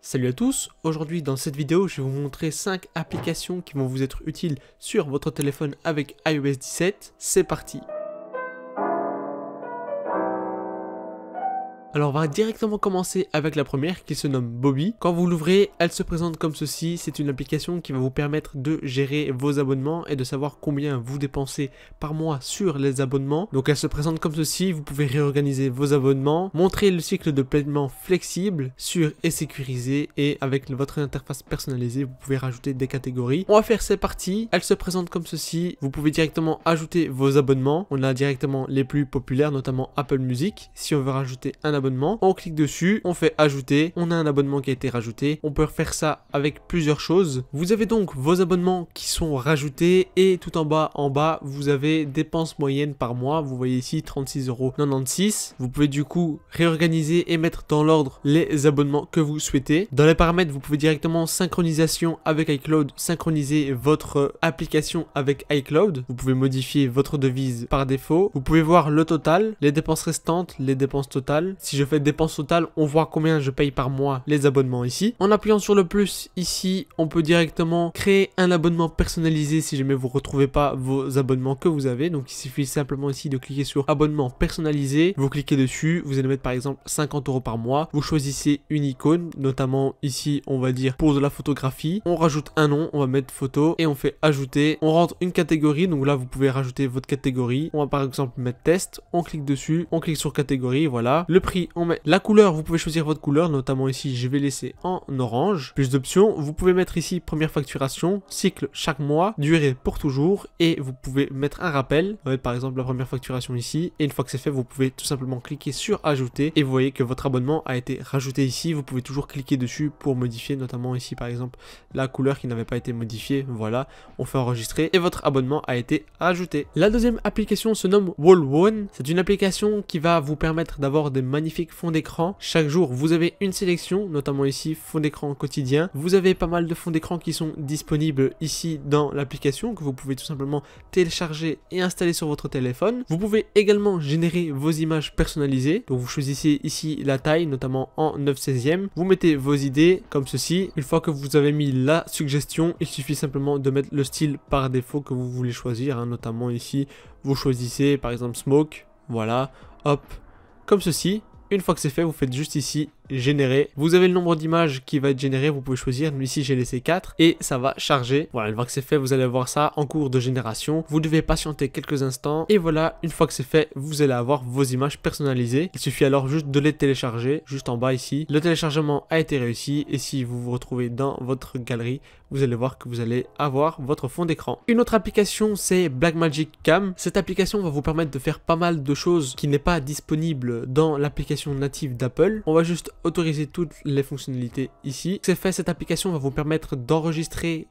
Salut à tous, aujourd'hui dans cette vidéo je vais vous montrer 5 applications qui vont vous être utiles sur votre téléphone avec iOS 17, c'est parti. Alors on va directement commencer avec la première qui se nomme Bobby. Quand vous l'ouvrez, elle se présente comme ceci. C'est une application qui va vous permettre de gérer vos abonnements et de savoir combien vous dépensez par mois sur les abonnements. Donc elle se présente comme ceci, vous pouvez réorganiser vos abonnements, montrer le cycle de paiement flexible, sûr et sécurisé, et avec votre interface personnalisée, vous pouvez rajouter des catégories. On va faire ces parties, elle se présente comme ceci, vous pouvez directement ajouter vos abonnements. On a directement les plus populaires, notamment Apple Music. Si on veut rajouter un abonnement, on clique dessus, on fait ajouter, on a un abonnement qui a été rajouté. On peut faire ça avec plusieurs choses. Vous avez donc vos abonnements qui sont rajoutés et tout en bas, vous avez dépenses moyennes par mois. Vous voyez ici 36,96 €. Vous pouvez du coup réorganiser et mettre dans l'ordre les abonnements que vous souhaitez. Dans les paramètres, vous pouvez directement synchronisation avec iCloud, synchroniser votre application avec iCloud. Vous pouvez modifier votre devise par défaut. Vous pouvez voir le total, les dépenses restantes, les dépenses totales. Si je fais dépenses totales, on voit combien je paye par mois les abonnements ici. En appuyant sur le plus ici, on peut directement créer un abonnement personnalisé si jamais vous ne retrouvez pas vos abonnements que vous avez. Donc il suffit simplement ici de cliquer sur abonnement personnalisé. Vous cliquez dessus, vous allez mettre par exemple 50 € par mois. Vous choisissez une icône, notamment ici on va dire pour de la photographie. On rajoute un nom, on va mettre photo et on fait ajouter. On rentre une catégorie, donc là vous pouvez rajouter votre catégorie. On va par exemple mettre test, on clique dessus, on clique sur catégorie, voilà. Le prix, on met la couleur, vous pouvez choisir votre couleur, notamment ici je vais laisser en orange. Plus d'options, vous pouvez mettre ici première facturation, cycle chaque mois, durée pour toujours, et vous pouvez mettre un rappel. On va mettre par exemple la première facturation ici, et une fois que c'est fait, vous pouvez tout simplement cliquer sur ajouter, et vous voyez que votre abonnement a été rajouté ici. Vous pouvez toujours cliquer dessus pour modifier, notamment ici par exemple la couleur qui n'avait pas été modifiée. Voilà, on fait enregistrer et votre abonnement a été ajouté. La deuxième application se nomme Wall1. C'est une application qui va vous permettre d'avoir des magnifiques fond d'écran. Chaque jour vous avez une sélection, notamment ici fond d'écran quotidien. Vous avez pas mal de fonds d'écran qui sont disponibles ici dans l'application, que vous pouvez tout simplement télécharger et installer sur votre téléphone. Vous pouvez également générer vos images personnalisées. Donc vous choisissez ici la taille, notamment en 9/16e. Vous mettez vos idées comme ceci. Une fois que vous avez mis la suggestion, il suffit simplement de mettre le style par défaut que vous voulez choisir, hein. Notamment ici vous choisissez par exemple smoke, voilà, hop, comme ceci. Une fois que c'est fait, vous faites juste ici générer. Vous avez le nombre d'images qui va être généré, vous pouvez choisir. Ici j'ai laissé 4 et ça va charger. Voilà, une fois que c'est fait, vous allez voir ça en cours de génération. Vous devez patienter quelques instants et voilà, une fois que c'est fait, vous allez avoir vos images personnalisées. Il suffit alors juste de les télécharger, juste en bas ici. Le téléchargement a été réussi et si vous vous retrouvez dans votre galerie, vous allez voir que vous allez avoir votre fond d'écran. Une autre application, c'est Blackmagic Cam. Cette application va vous permettre de faire pas mal de choses qui n'est pas disponible dans l'application native d'Apple. On va juste autoriser toutes les fonctionnalités ici. C'est fait, cette application va vous permettre d'enregistrer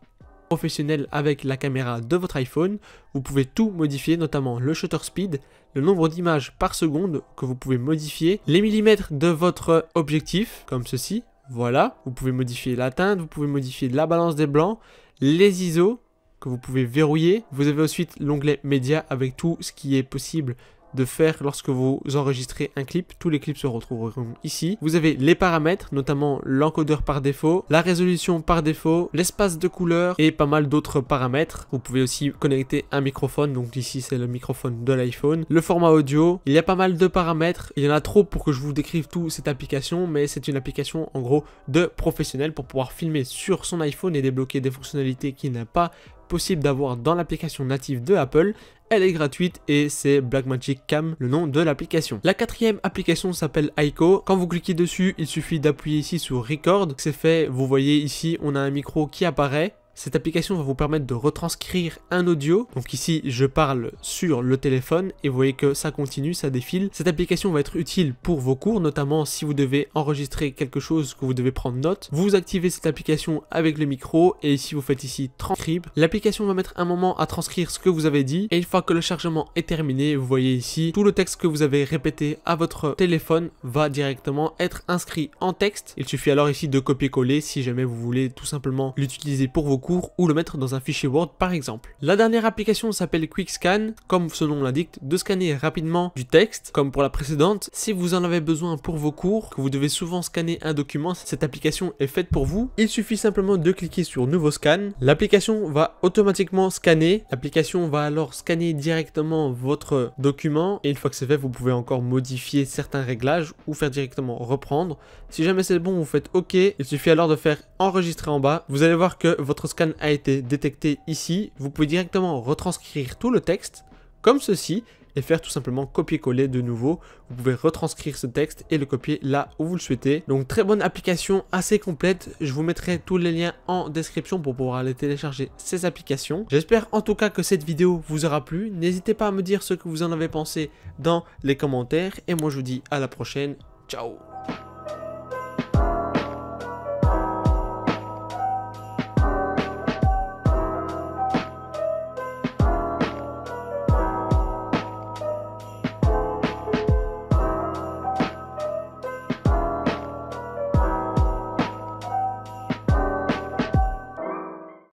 professionnel avec la caméra de votre iPhone. Vous pouvez tout modifier, notamment le shutter speed, le nombre d'images par seconde que vous pouvez modifier, les millimètres de votre objectif, comme ceci. Voilà, vous pouvez modifier la teinte, vous pouvez modifier la balance des blancs, les ISO que vous pouvez verrouiller. Vous avez ensuite l'onglet média avec tout ce qui est possible de faire lorsque vous enregistrez un clip. Tous les clips se retrouveront ici. Vous avez les paramètres, notamment l'encodeur par défaut, la résolution par défaut, l'espace de couleur et pas mal d'autres paramètres. Vous pouvez aussi connecter un microphone, donc ici c'est le microphone de l'iPhone. Le format audio, il y a pas mal de paramètres. Il y en a trop pour que je vous décrive toute cette application, mais c'est une application en gros de professionnel pour pouvoir filmer sur son iPhone et débloquer des fonctionnalités qui n'est pas possible d'avoir dans l'application native de Apple. Elle est gratuite et c'est Blackmagic Cam, le nom de l'application. La quatrième application s'appelle Aiko. Quand vous cliquez dessus, il suffit d'appuyer ici sur Record. C'est fait, vous voyez ici, on a un micro qui apparaît. Cette application va vous permettre de retranscrire un audio. Donc ici, je parle sur le téléphone et vous voyez que ça continue, ça défile. Cette application va être utile pour vos cours, notamment si vous devez enregistrer quelque chose que vous devez prendre note. Vous activez cette application avec le micro et ici, vous faites ici transcribe. L'application va mettre un moment à transcrire ce que vous avez dit et une fois que le chargement est terminé, vous voyez ici, tout le texte que vous avez répété à votre téléphone va directement être inscrit en texte. Il suffit alors ici de copier-coller si jamais vous voulez tout simplement l'utiliser pour vos cours. cours ou le mettre dans un fichier Word par exemple. La dernière application s'appelle QuickScan, comme son nom l'indique, de scanner rapidement du texte, comme pour la précédente. Si vous en avez besoin pour vos cours, que vous devez souvent scanner un document, cette application est faite pour vous. Il suffit simplement de cliquer sur Nouveau scan. L'application va automatiquement scanner. L'application va alors scanner directement votre document et une fois que c'est fait, vous pouvez encore modifier certains réglages ou faire directement reprendre. Si jamais c'est bon, vous faites OK. Il suffit alors de faire enregistrer en bas. Vous allez voir que votre scan a été détecté ici. Vous pouvez directement retranscrire tout le texte comme ceci et faire tout simplement copier-coller de nouveau. Vous pouvez retranscrire ce texte et le copier là où vous le souhaitez. Donc très bonne application, assez complète. Je vous mettrai tous les liens en description pour pouvoir aller télécharger ces applications. J'espère en tout cas que cette vidéo vous aura plu. N'hésitez pas à me dire ce que vous en avez pensé dans les commentaires. Et moi je vous dis à la prochaine. Ciao!